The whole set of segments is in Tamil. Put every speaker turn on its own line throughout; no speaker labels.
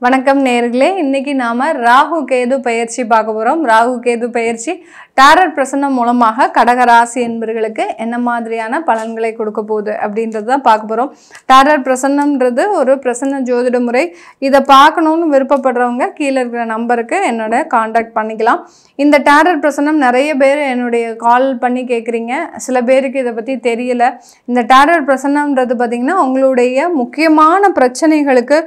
வணக்கம் நேயர்களே, இன்னைக்கு நாம ராகு கேது பயிற்சி பார்க்க போறோம். ராகு கேது பயிற்சி டாரட் பிரசன்னம் மூலமாக கடக ராசி என்பவர்களுக்கு என்ன மாதிரியான பலன்களை கொடுக்க போகுது அப்படின்றது தான் பார்க்க போறோம். டாரட் பிரசன்னம்ன்றது ஒரு பிரசன்ன ஜோதிட முறை. இதை பார்க்கணும்னு விருப்பப்படுறவங்க கீழே இருக்கிற நம்பருக்கு என்னோட காண்டாக்ட் பண்ணிக்கலாம். இந்த டாரட் பிரசன்னம் நிறைய பேர் என்னுடைய கால் பண்ணி கேட்குறீங்க. சில பேருக்கு இதை பற்றி தெரியல. இந்த டாரட் பிரசன்னம்ன்றது பார்த்திங்கன்னா உங்களுடைய முக்கியமான பிரச்சனைகளுக்கு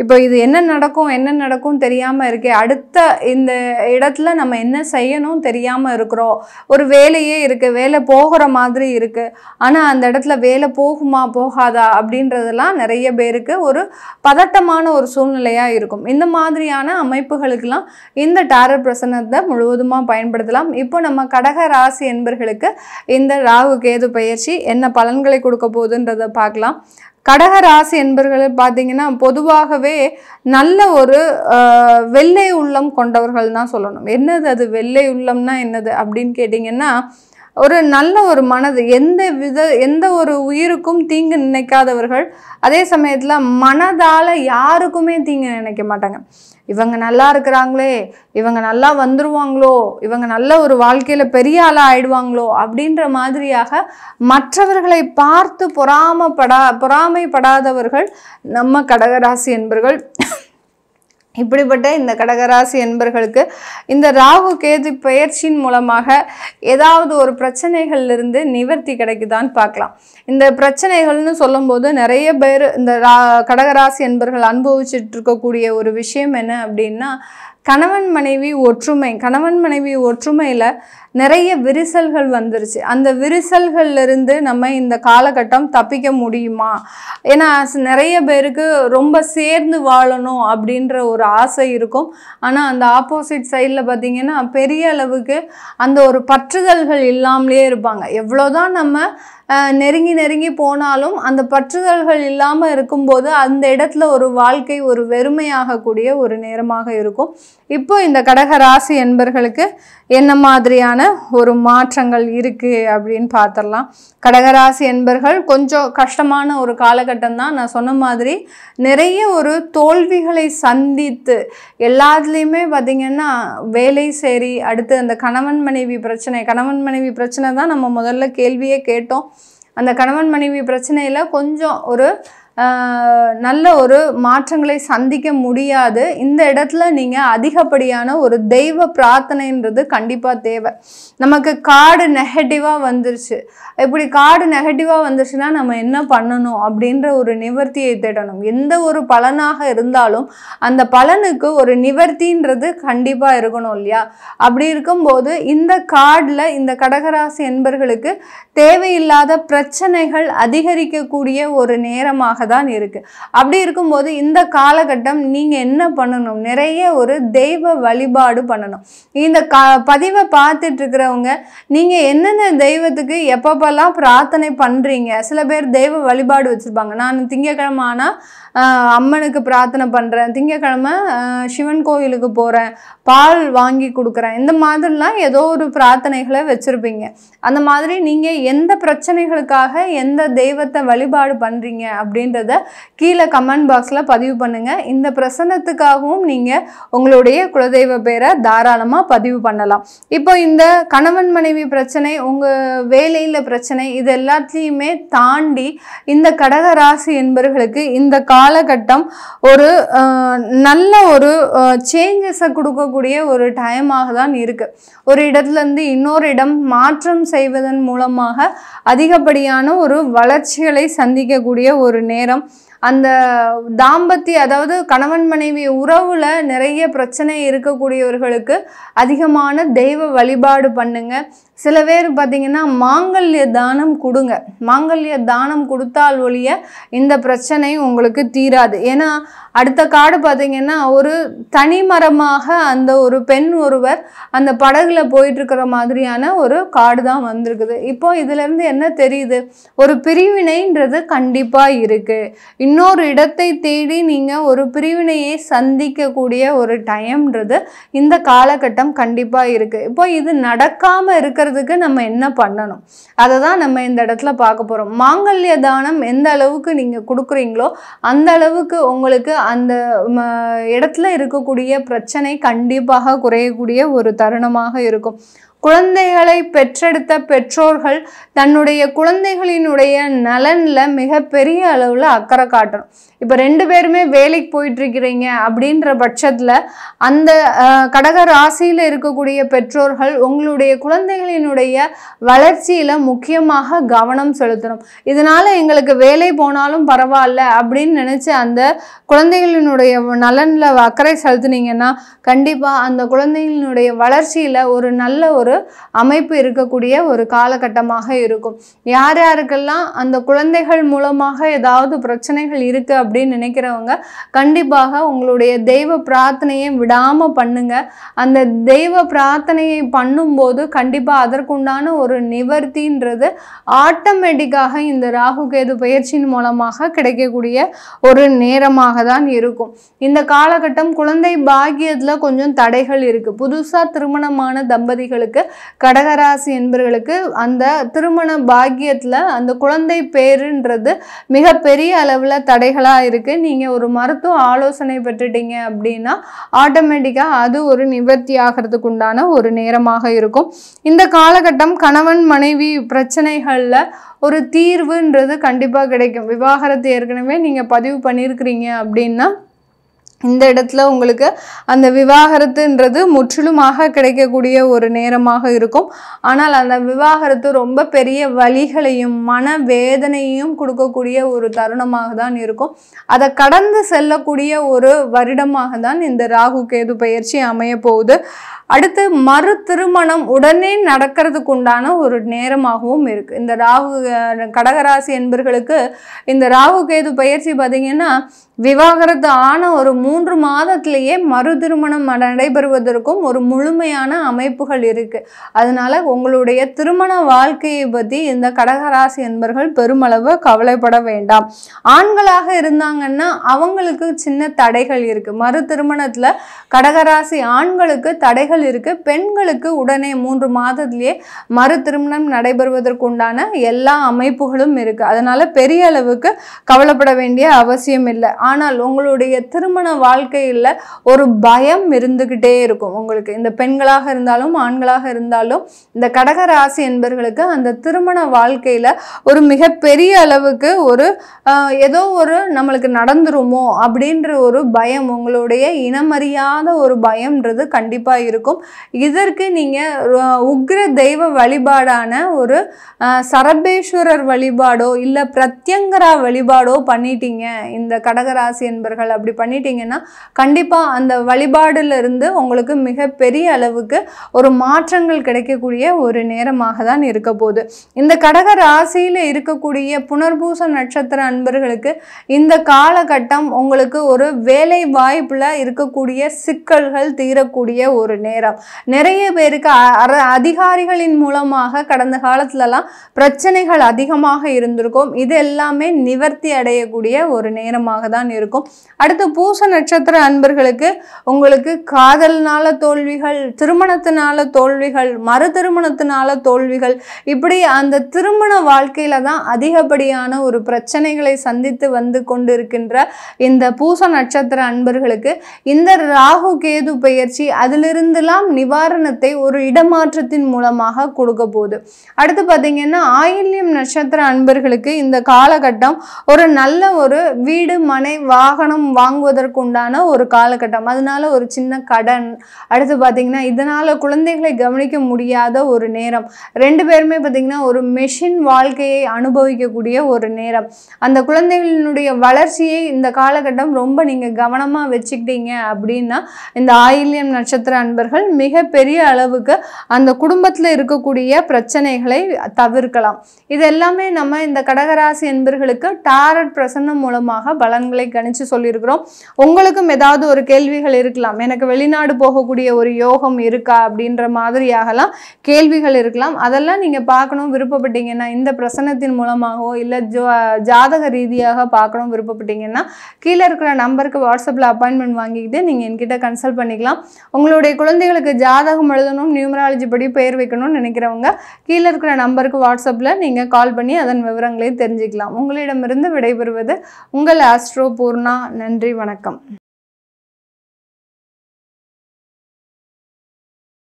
இப்போ இது என்ன நடக்கும் தெரியாமல் இருக்கே, அடுத்த இந்த இடத்துல நம்ம என்ன செய்யணும் தெரியாமல் இருக்கிறோம். ஒரு வேலையே இருக்குது, வேலை போகிற மாதிரி இருக்குது, ஆனால் அந்த இடத்துல வேலை போகுமா போகாதா அப்படின்றதெல்லாம் நிறைய பேருக்கு ஒரு பதட்டமான ஒரு சூழ்நிலையாக இருக்கும். இந்த மாதிரியான அமைப்புகளுக்கெல்லாம் இந்த டாரட் பிரசன்னத்தை முழுவதுமாக பயன்படுத்தலாம். இப்போ நம்ம கடக ராசி என்பர்களுக்கு இந்த ராகு கேது பயிற்சி என்ன பலன்களை கொடுக்க போகுதுன்றதை பார்க்கலாம். கடக ராசி என்பர்கள் பார்த்தீங்கன்னா பொதுவாகவே நல்ல ஒரு வெள்ளை உள்ளம் கொண்டவர்கள் தான் சொல்லணும். என்னது அது வெள்ளை உள்ளம்னா என்னது அப்படின்னு கேட்டிங்கன்னா, ஒரு நல்ல ஒரு மனது, எந்த ஒரு உயிருக்கும் தீங்கு நினைக்காதவர்கள். அதே சமயத்தில் மனதால் யாருக்குமே தீங்கு நினைக்க மாட்டாங்க. இவங்க நல்லா இருக்கிறாங்களே, இவங்க நல்லா வந்துருவாங்களோ, இவங்க நல்ல ஒரு வாழ்க்கையில் பெரிய ஆளாக ஆயிடுவாங்களோ அப்படின்ற மாதிரியாக மற்றவர்களை பார்த்து பொறாமைப்படாதவர்கள் நம்ம கடகராசி என்பர்கள். இப்படிப்பட்ட இந்த கடகராசி என்பர்களுக்கு இந்த ராகு கேது பயிற்சியின் மூலமாக ஏதாவது ஒரு பிரச்சனைகள்லிருந்து நிவர்த்தி கிடைக்குதான்னு பார்க்கலாம். இந்த பிரச்சனைகள்னு சொல்லும்போது நிறைய பேர் இந்த கடகராசி என்பர்கள் அனுபவிச்சுட்டு இருக்கக்கூடிய ஒரு விஷயம் என்ன அப்படின்னா, கணவன் மனைவி ஒற்றுமையில் நிறைய விரிசல்கள் வந்துருச்சு. அந்த விரிசல்கள்லேருந்து நம்ம இந்த காலகட்டம் தப்பிக்க முடியுமா? ஏன்னா நிறைய பேருக்கு ரொம்ப சேர்ந்து வாழணும் அப்படின்ற ஒரு ஆசை இருக்கும். ஆனால் அந்த ஆப்போசிட் சைடில் பார்த்திங்கன்னா பெரிய அளவுக்கு அந்த ஒரு பற்றுதல்கள் இல்லாமலே இருப்பாங்க. எவ்வளோதான் நம்ம நெருங்கி போனாலும் அந்த பற்றுதல்கள் இல்லாமல் இருக்கும்போது அந்த இடத்துல ஒரு வாழ்க்கை ஒரு வெறுமையாகக்கூடிய ஒரு நேரமாக இருக்கும். இப்போ இந்த கடக ராசி என்பர்களுக்கு என்ன மாதிரியான ஒரு மாற்றங்கள் இருக்குது அப்படின்னு பார்த்துடலாம். கடகராசி என்பர்கள் கொஞ்சம் கஷ்டமான ஒரு காலகட்டம் தான். நான் சொன்ன மாதிரி நிறைய ஒரு தோல்விகளை சந்தித்து எல்லாத்துலேயுமே பார்த்திங்கன்னா வேலை சரி, அடுத்து அந்த கணவன் மனைவி பிரச்சனை தான் நம்ம முதல்ல கேள்வியே கேட்டோம். அந்த கணவன் மனைவி பிரச்சனையில் கொஞ்சம் ஒரு நல்ல ஒரு மாற்றங்களை சந்திக்க முடியாது. இந்த இடத்துல நீங்கள் அதிகப்படியான ஒரு தெய்வ பிரார்த்தனைன்றது கண்டிப்பாக தேவை. நமக்கு கார்டு நெகட்டிவாக வந்துருச்சு. இப்படி கார்டு நெகட்டிவாக வந்துருச்சுன்னா நம்ம என்ன பண்ணணும் அப்படின்ற ஒரு நிவர்த்தியை தேடணும். எந்த ஒரு பலனாக இருந்தாலும் அந்த பலனுக்கு ஒரு நிவர்த்தின்றது கண்டிப்பாக இருக்கணும் இல்லையா? அப்படி இருக்கும்போது இந்த கார்டில் இந்த கடகராசி என்பர்களுக்கு தேவையில்லாத பிரச்சனைகள் அதிகரிக்கக்கூடிய ஒரு நேரமாக தான் இருக்கு. அப்படி இருக்கும்போது இந்த காலகட்டம் நீங்க என்ன பண்ணணும்? நிறைய ஒரு தெய்வ வழிபாடு பண்ணணும். இந்த பதிவை பார்த்துட்டு இருக்கிறவங்க நீங்க என்னென்ன தெய்வத்துக்கு எப்பப்பெல்லாம் பிரார்த்தனை பண்றீங்க? சில பேர் தெய்வ வழிபாடு வச்சிருப்பாங்க. நான் திங்கக்கிழமை ஆனா அம்மனுக்கு பிரார்த்தனை பண்றேன், திங்கக்கிழமை சிவன் கோயிலுக்கு போறேன், பால் வாங்கி கொடுக்குறேன், இந்த மாதிரிலாம் ஏதோ ஒரு பிரார்த்தனைகளை வச்சிருப்பீங்க. அந்த மாதிரி நீங்க எந்த பிரச்சனைகளுக்காக எந்த தெய்வத்தை வழிபாடு பண்றீங்க அப்படின்றத கீழே கமெண்ட் பாக்ஸ்ல பதிவு பண்ணுங்க. இந்த பிரசன்னத்துக்காகவும் நீங்க உங்களுடைய குலதெய்வ பேரை தாராளமா பதிவு பண்ணலாம். இப்போ இந்த கணவன் மனைவி பிரச்சனை, உங்க வேலையில பிரச்சனை, இது எல்லாத்தையுமே தாண்டி இந்த கடக ராசி என்பவர்களுக்கு இந்த காலகட்டம் ஒரு நல்ல ஒரு சேஞ்சஸை கொடுக்கக்கூடிய ஒரு டைமாக தான் இருக்கு. ஒரு இடத்துலேருந்து இன்னொரு இடம் மாற்றம் செய்வதன் மூலமாக அதிகப்படியான ஒரு வளர்ச்சிகளை சந்திக்கக்கூடிய ஒரு நேரம். அந்த அதாவது கணவன் மனைவி உறவுல நிறைய பிரச்சனை இருக்கக்கூடியவர்களுக்கு அதிகமான தெய்வ வழிபாடு பண்ணுங்க. சில பேர் பார்த்தீங்கன்னா மாங்கல்ய தானம் கொடுங்க. மாங்கல்ய தானம் கொடுத்தால் ஒழிய இந்த பிரச்சனை உங்களுக்கு தீராது. ஏன்னா அடுத்த கார்டு பார்த்தீங்கன்னா ஒரு தனிமரமாக அந்த ஒரு பெண் ஒருவர் அந்த படகுல போயிட்டு இருக்கிற மாதிரியான ஒரு கார்டு தான் வந்திருக்குது. இப்போ இதுலேருந்து என்ன தெரியுது? ஒரு பிரிவினைன்றது கண்டிப்பாக இருக்கு. இன்னொரு இடத்தை தேடி நீங்கள் ஒரு பிரிவினையை சந்திக்கக்கூடிய ஒரு டைம்ன்றது இந்த காலகட்டம் கண்டிப்பாக இருக்குது. இப்போ இது நடக்காமல் இருக்கிறதுக்கு நம்ம என்ன பண்ணணும் அதை தான் நம்ம இந்த இடத்துல பார்க்க போகிறோம். மாங்கல்ய தானம் எந்த அளவுக்கு நீங்கள் கொடுக்குறீங்களோ அந்த அளவுக்கு உங்களுக்கு அந்த இடத்துல இருக்கக்கூடிய பிரச்சனை கண்டிப்பாக குறையக்கூடிய ஒரு தருணமாக இருக்கும். குழந்தைகளை பெற்றெடுத்த பெற்றோர்கள் தன்னுடைய குழந்தைகளினுடைய நலன்ல மிகப்பெரிய அளவில் அக்கறை காட்டணும். இப்போ 2 பேருமே வேலைக்கு போயிட்டு இருக்கிறீங்க அப்படின்ற பட்சத்தில் அந்த கடக ராசியில் இருக்கக்கூடிய பெற்றோர்கள் உங்களுடைய குழந்தைகளினுடைய வளர்ச்சியில் முக்கியமாக கவனம் செலுத்தணும். இதனால் எங்களுக்கு வேலை போனாலும் பரவாயில்ல அப்படின்னு நினச்சி அந்த குழந்தைகளினுடைய நலனில் அக்கறை செலுத்துனீங்கன்னா கண்டிப்பாக அந்த குழந்தைகளினுடைய வளர்ச்சியில் ஒரு நல்ல ஒரு அமைப்பு இருக்கக்கூடிய ஒரு காலகட்டமாக இருக்கும். யார் யாருக்கெல்லாம் அந்த குழந்தைகள் மூலமாக ஏதாவது பிரச்சனைகள் இருக்கு அப்படின்னு நினைக்கிறவங்க கண்டிப்பாக உங்களுடைய தெய்வ பிரார்த்தனையை விடாம பண்ணுங்க. அந்த தெய்வ பிரார்த்தனையை பண்ணும்போது கண்டிப்பா அதற்குண்டான ஒரு நிவர்த்தின்றது ஆட்டோமேட்டிக்காக இந்த ராகு கேது பயிற்சியின் மூலமாக கிடைக்கக்கூடிய ஒரு நேரமாக தான் இருக்கும். இந்த காலகட்டம் குழந்தை பாக்கியத்துல கொஞ்சம் தடைகள் இருக்கு. புதுசா திருமணமான தம்பதிகளுக்கு கடகராசி என்பவர்களுக்கு அந்த திருமண பாக்கியத்துல அந்த குழந்தை பேருன்றது மிகப்பெரிய அளவுல தடைகளா இருக்கு. நீங்க ஒரு மருத்துவ ஆலோசனை பெற்றுட்டீங்க அப்படின்னா ஆட்டோமேட்டிக்கா அது ஒரு நிவர்த்தி ஆகிறதுக்கு உண்டான ஒரு நேரமாக இருக்கும். இந்த காலகட்டம் கணவன் மனைவி பிரச்சனைகள்ல ஒரு தீர்வுன்றது கண்டிப்பா கிடைக்கும். விவாகரத்து ஏற்கனவே நீங்க பதிவு பண்ணியிருக்கிறீங்க அப்படின்னா இந்த இடத்துல உங்களுக்கு அந்த விவாகரத்துன்றது முற்றிலுமாக கிடைக்கக்கூடிய ஒரு நேரமாக இருக்கும். ஆனால் அந்த விவாகரத்து ரொம்ப பெரிய வலிகளையும் மன வேதனையும் கொடுக்கக்கூடிய ஒரு தருணமாக தான் இருக்கும். அதை கடந்து செல்லக்கூடிய ஒரு வருடமாக தான் இந்த ராகு கேது பயிற்சி அமைய போகுது. அடுத்து மறு திருமணம் உடனே நடக்கிறதுக்கு உண்டான ஒரு நேரமாகவும் இருக்கு. இந்த கடகராசி என்பர்களுக்கு இந்த ராகு கேது பயிற்சி பார்த்தீங்கன்னா விவாகரத்து ஆன ஒரு 3 மாதத்திலேயே மறு திருமணம் நடைபெறுவதற்கும் ஒரு முழுமையான அமைப்புகள் இருக்கு. அதனால உங்களுடைய திருமண வாழ்க்கையை பற்றி இந்த கடகராசி என்பர்கள் பெருமளவு கவலைப்பட வேண்டாம். ஆண்களாக இருந்தாங்கன்னா அவங்களுக்கு சின்ன தடைகள் இருக்கு. மறு திருமணத்துல கடகராசி ஆண்களுக்கு தடைகள் இருக்கு. பெண்களுக்கு உடனே 3 மாதத்திலேயே மறு திருமணம் நடைபெறுவதற்கு உண்டான எல்லா அமைப்புகளும் இருக்கு. அதனால பெரிய அளவுக்கு கவலைப்பட வேண்டிய அவசியம் இல்லை. ஆனால் உங்களுடைய திருமண வாழ்க்கையில் ஒரு பயம் இருந்துகிட்டே இருக்கும். உங்களுக்கு இந்த பெண்களாக இருந்தாலும் ஆண்களாக இருந்தாலும் இந்த கடகராசி என்பர்களுக்கு அந்த திருமண வாழ்க்கையில் ஒரு மிகப்பெரிய அளவுக்கு ஒரு ஏதோ ஒரு நம்மளுக்கு நடந்துருமோ அப்படின்ற ஒரு பயம், உங்களுடைய இனமறியாத ஒரு பயம்ன்றது கண்டிப்பாக இருக்கும். இதற்கு நீங்கள் உக்ர தெய்வ வழிபாடான ஒரு சரபேஸ்வரர் வழிபாடோ இல்லை பிரத்யங்கரா வழிபாடோ பண்ணிட்டீங்க இந்த கடகராசி என்பர்கள். அப்படி பண்ணிட்டீங்கன்னா கண்டிப்பா அந்த வழிபாடுல இருந்து உங்களுக்கு மிகப்பெரிய அளவுக்கு ஒரு மாற்றங்கள் கிடைக்கக்கூடிய ஒரு நேரமாக தான் இருக்க போகுது. இந்த கடக ராசியில இருக்கக்கூடிய புனர்பூச நட்சத்திர அன்பர்களுக்கு இந்த காலகட்டம் உங்களுக்கு ஒரு வேலை வாய்ப்புல இருக்கக்கூடிய சிக்கல்கள் தீரக்கூடிய ஒரு நேரம். நிறைய பேருக்கு அதிகாரிகளின் மூலமாக கடந்த காலத்துலலாம் பிரச்சனைகள் அதிகமாக இருந்திருக்கும். இது எல்லாமே நிவர்த்தி அடையக்கூடிய ஒரு நேரமாக தான் இருக்கும். அடுத்து பூச நட்சத்திர அன்பர்களுக்கு உங்களுக்கு காதல்னால தோல்விகள், திருமணத்தினால தோல்விகள், மறு திருமணத்தினால தோல்விகள், இப்படி அந்த திருமண வாழ்க்கையில தான் அதிகப்படியான ஒரு பிரச்சனைகளை சந்தித்து வந்து கொண்டிருக்கின்ற இந்த பூச நட்சத்திர அன்பர்களுக்கு இந்த ராகு கேது பயிற்சி அதிலிருந்தெல்லாம் நிவாரணத்தை ஒரு இடமாற்றத்தின் மூலமாக கொடுக்க போகுது. அடுத்து பார்த்தீங்கன்னா ஆயில்யம் நட்சத்திர அன்பர்களுக்கு இந்த காலகட்டம் ஒரு நல்ல ஒரு வீடு மனை வாகனம் வாங்குவதற்கு உண்டான ஒரு காலகட்டம். அதனால ஒரு சின்ன கடன், அடுத்து பார்த்தீங்கன்னா இதனால குழந்தைகளை கவனிக்க முடியாத ஒரு நேரம். 2 பேருமே பார்த்தீங்கன்னா ஒரு மெஷின் வாழ்க்கையை அனுபவிக்கக்கூடிய ஒரு நேரம். அந்த குழந்தைகளினுடைய வளர்ச்சியை இந்த காலகட்டம் ரொம்ப நீங்கள் கவனமாக வச்சுக்கிட்டீங்க அப்படின்னா இந்த ஆயில்யம் நட்சத்திர அன்பர்கள் மிகப்பெரிய அளவுக்கு அந்த குடும்பத்தில் இருக்கக்கூடிய பிரச்சனைகளை தவிர்க்கலாம். இது எல்லாமே நம்ம இந்த கடகராசி என்பர்களுக்கு டாரட் பிரசன்னம் மூலமாக பலன்களை கணிச்சு சொல்லியிருக்கிறோம். உங்களுக்கும் ஏதாவது ஒரு கேள்விகள் இருக்கலாம். எனக்கு வெளிநாடு போகக்கூடிய ஒரு யோகம் இருக்கா அப்படின்ற மாதிரியாகலாம் கேள்விகள் இருக்கலாம். அதெல்லாம் நீங்கள் பார்க்கணும் விருப்பப்பட்டீங்கன்னா இந்த பிரசன்னத்தின் மூலமாகவோ இல்லை ஜாதக ரீதியாக பார்க்கணும் விருப்பப்பட்டீங்கன்னா கீழே இருக்கிற நம்பருக்கு வாட்ஸ்அப்பில் அப்பாயின்மெண்ட் வாங்கிக்கிட்டு நீங்கள் என்கிட்ட கன்சல்ட் பண்ணிக்கலாம். உங்களுடைய குழந்தைகளுக்கு ஜாதகம் எழுதணும், நியூமராலஜி படி பெயர் வைக்கணும்னு நினைக்கிறவங்க கீழே இருக்கிற நம்பருக்கு வாட்ஸ்அப்பில் நீங்கள் கால் பண்ணி அதன் விவரங்களை தெரிஞ்சுக்கலாம். உங்களிடமிருந்து விடைபெறுவது உங்கள் ஆஸ்ட்ரோ சிவபூர்ணா. நன்றி, வணக்கம்.